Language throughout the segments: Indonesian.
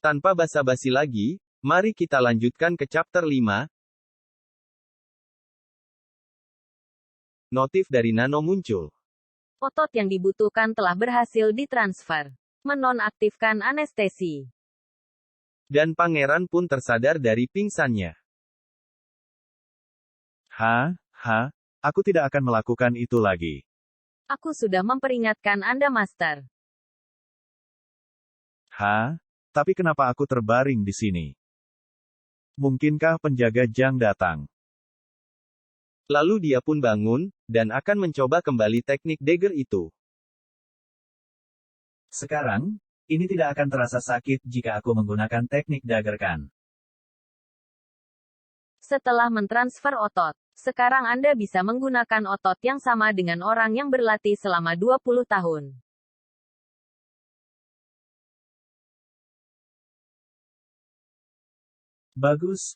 Tanpa basa-basi lagi, mari kita lanjutkan ke chapter 5. Notif dari Nano muncul. Otot yang dibutuhkan telah berhasil ditransfer. Menonaktifkan anestesi. Dan pangeran pun tersadar dari pingsannya. Aku tidak akan melakukan itu lagi. Aku sudah memperingatkan Anda, Master. Tapi kenapa aku terbaring di sini? Mungkinkah penjaga Jang datang? Lalu dia pun bangun, dan akan mencoba kembali teknik dagger itu. Sekarang, ini tidak akan terasa sakit jika aku menggunakan teknik dagger kan? Setelah mentransfer otot, sekarang Anda bisa menggunakan otot yang sama dengan orang yang berlatih selama 20 tahun. Bagus.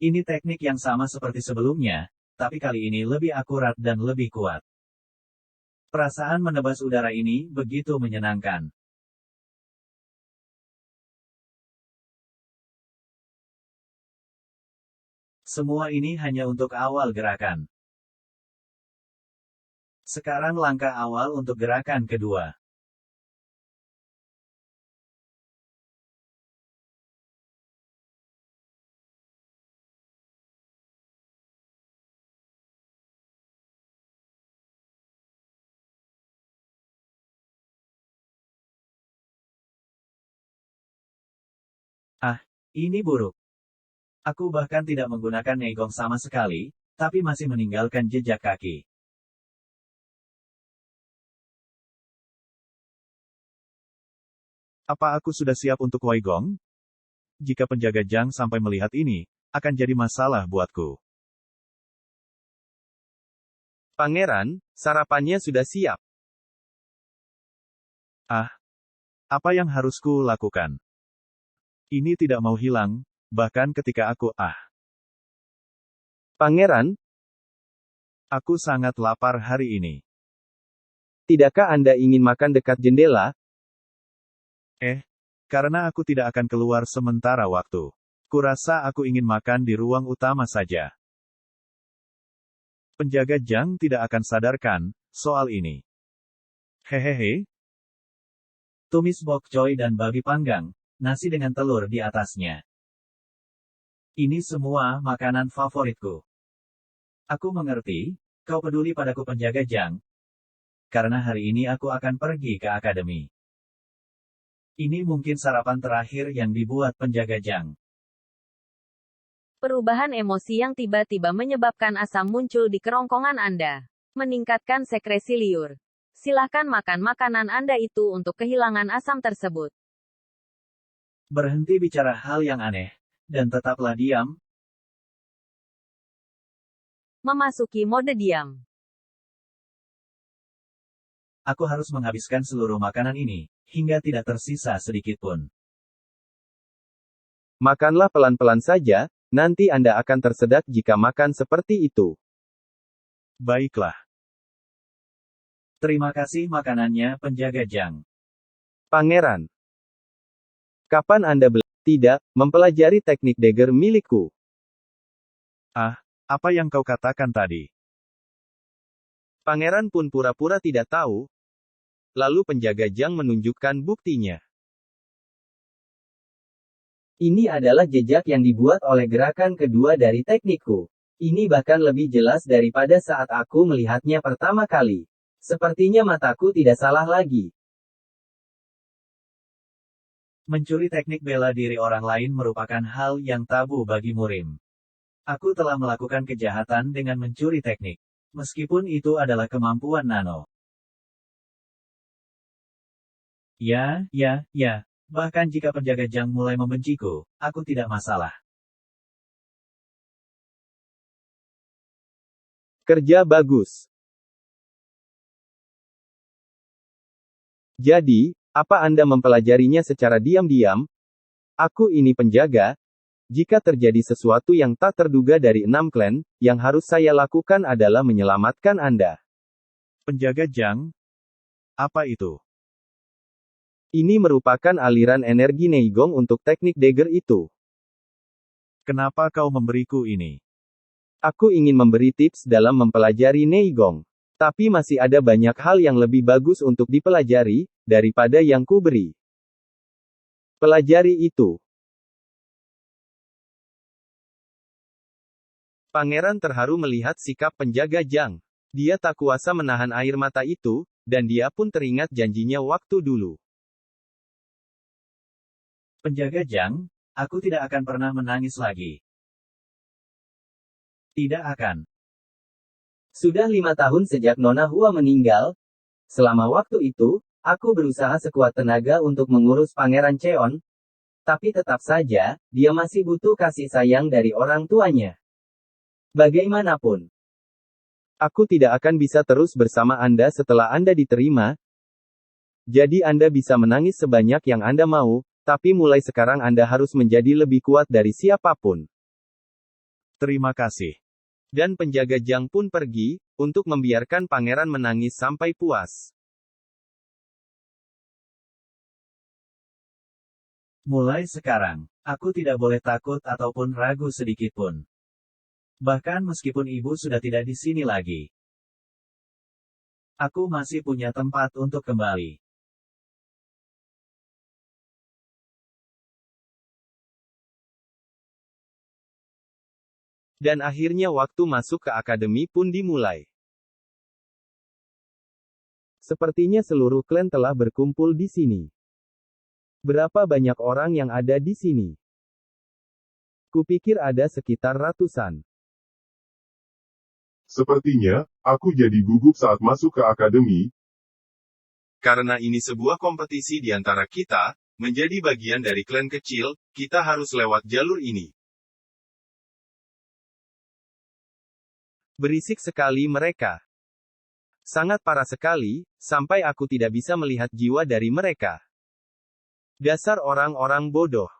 Ini teknik yang sama seperti sebelumnya, tapi kali ini lebih akurat dan lebih kuat. Perasaan menebas udara ini begitu menyenangkan. Semua ini hanya untuk awal gerakan. Sekarang langkah awal untuk gerakan kedua. Ini buruk. Aku bahkan tidak menggunakan Neigong sama sekali, tapi masih meninggalkan jejak kaki. Apa aku sudah siap untuk Weigong? Jika penjaga Jang sampai melihat ini, akan jadi masalah buatku. Pangeran, sarapannya sudah siap. Apa yang harus ku lakukan? Ini tidak mau hilang, bahkan ketika aku Pangeran, aku sangat lapar hari ini. tidakkah Anda ingin makan dekat jendela? Karena aku tidak akan keluar sementara waktu. Kurasa aku ingin makan di ruang utama saja. Penjaga Jang tidak akan sadarkan soal ini. Hehehe. Tumis bok choy dan babi panggang, nasi dengan telur di atasnya. Ini semua makanan favoritku. Aku mengerti, kau peduli padaku penjaga Jang. Karena hari ini aku akan pergi ke akademi. Ini mungkin sarapan terakhir yang dibuat penjaga Jang. Perubahan emosi yang tiba-tiba menyebabkan asam muncul di kerongkongan Anda. Meningkatkan sekresi liur. Silahkan makan makanan Anda itu untuk kehilangan asam tersebut. Berhenti bicara hal yang aneh, dan tetaplah diam. Memasuki mode diam. Aku harus menghabiskan seluruh makanan ini, hingga tidak tersisa sedikit pun. Makanlah pelan-pelan saja, nanti Anda akan tersedak jika makan seperti itu. Baiklah. Terima kasih makanannya penjaga Jang. Pangeran, kapan Anda tidak mempelajari teknik dagger milikku? Apa yang kau katakan tadi? Pangeran pun pura-pura tidak tahu. Lalu penjaga Jang menunjukkan buktinya. Ini adalah jejak yang dibuat oleh gerakan kedua dari teknikku. Ini bahkan lebih jelas daripada saat aku melihatnya pertama kali. Sepertinya mataku tidak salah lagi. Mencuri teknik bela diri orang lain merupakan hal yang tabu bagi murim. Aku telah melakukan kejahatan dengan mencuri teknik. Meskipun itu adalah kemampuan nano. Ya. Bahkan jika penjaga Jang mulai membenciku, aku tidak masalah. Kerja bagus. Jadi, apa Anda mempelajarinya secara diam-diam? Aku ini penjaga. Jika terjadi sesuatu yang tak terduga dari 6 klan, yang harus saya lakukan adalah menyelamatkan Anda. Penjaga Jiang? Apa itu? Ini merupakan aliran energi Neigong untuk teknik dagger itu. Kenapa kau memberiku ini? Aku ingin memberi tips dalam mempelajari Neigong. Tapi masih ada banyak hal yang lebih bagus untuk dipelajari, daripada yang ku beri. Pelajari itu. Pangeran terharu melihat sikap penjaga Jiang. Dia tak kuasa menahan air mata itu, dan dia pun teringat janjinya waktu dulu. Penjaga Jiang, aku tidak akan pernah menangis lagi. Tidak akan. Sudah 5 tahun sejak Nona Hua meninggal. Selama waktu itu, aku berusaha sekuat tenaga untuk mengurus Pangeran Cheon. Tapi tetap saja, dia masih butuh kasih sayang dari orang tuanya. Bagaimanapun, aku tidak akan bisa terus bersama Anda setelah Anda diterima. Jadi Anda bisa menangis sebanyak yang Anda mau, tapi mulai sekarang Anda harus menjadi lebih kuat dari siapapun. Terima kasih. Dan penjaga Jiang pun pergi, untuk membiarkan pangeran menangis sampai puas. Mulai sekarang, aku tidak boleh takut ataupun ragu sedikitpun. Bahkan meskipun ibu sudah tidak di sini lagi. Aku masih punya tempat untuk kembali. Dan akhirnya waktu masuk ke akademi pun dimulai. Sepertinya seluruh klan telah berkumpul di sini. Berapa banyak orang yang ada di sini? Kupikir ada sekitar ratusan. Sepertinya, aku jadi gugup saat masuk ke akademi. Karena ini sebuah kompetisi di antara kita, menjadi bagian dari klan kecil, kita harus lewat jalur ini. Berisik sekali mereka. Sangat parah sekali, sampai aku tidak bisa melihat jiwa dari mereka. Dasar orang-orang bodoh.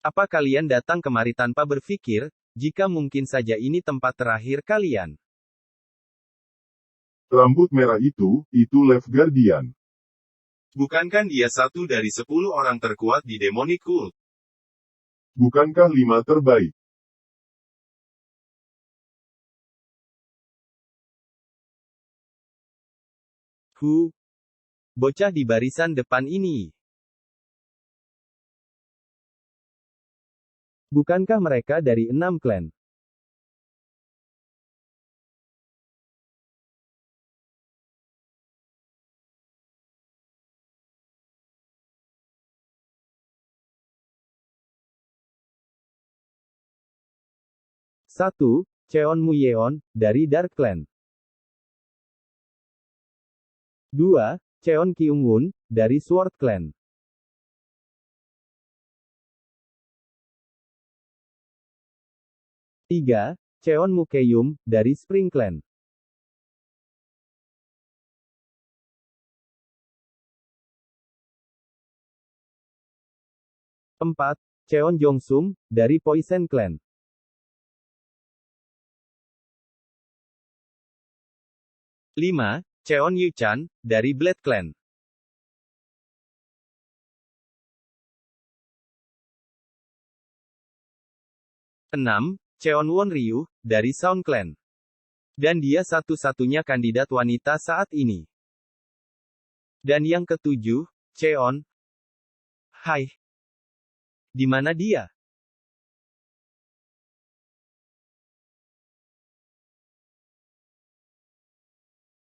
Apa kalian datang kemari tanpa berpikir, jika mungkin saja ini tempat terakhir kalian? Rambut merah itu Left Guardian. Bukankah dia satu dari 10 orang terkuat di Demonic Cult? Bukankah 5 terbaik? Bocah di barisan depan ini. Bukankah mereka dari 6 klan? Satu, Cheon Muyeon, dari Dark Clan. 2, Cheon Kyung-won, dari Sword Clan. 3, Cheon Mukeyum, dari Spring Clan. 4, Cheon Jongsum, dari Poison Clan. 5, Cheon Yuchan, dari Blade Clan. 6, Cheon Won Ryu, dari Sound Clan. Dan dia satu-satunya kandidat wanita saat ini. Dan yang ketujuh, Cheon. Hai. Di mana dia?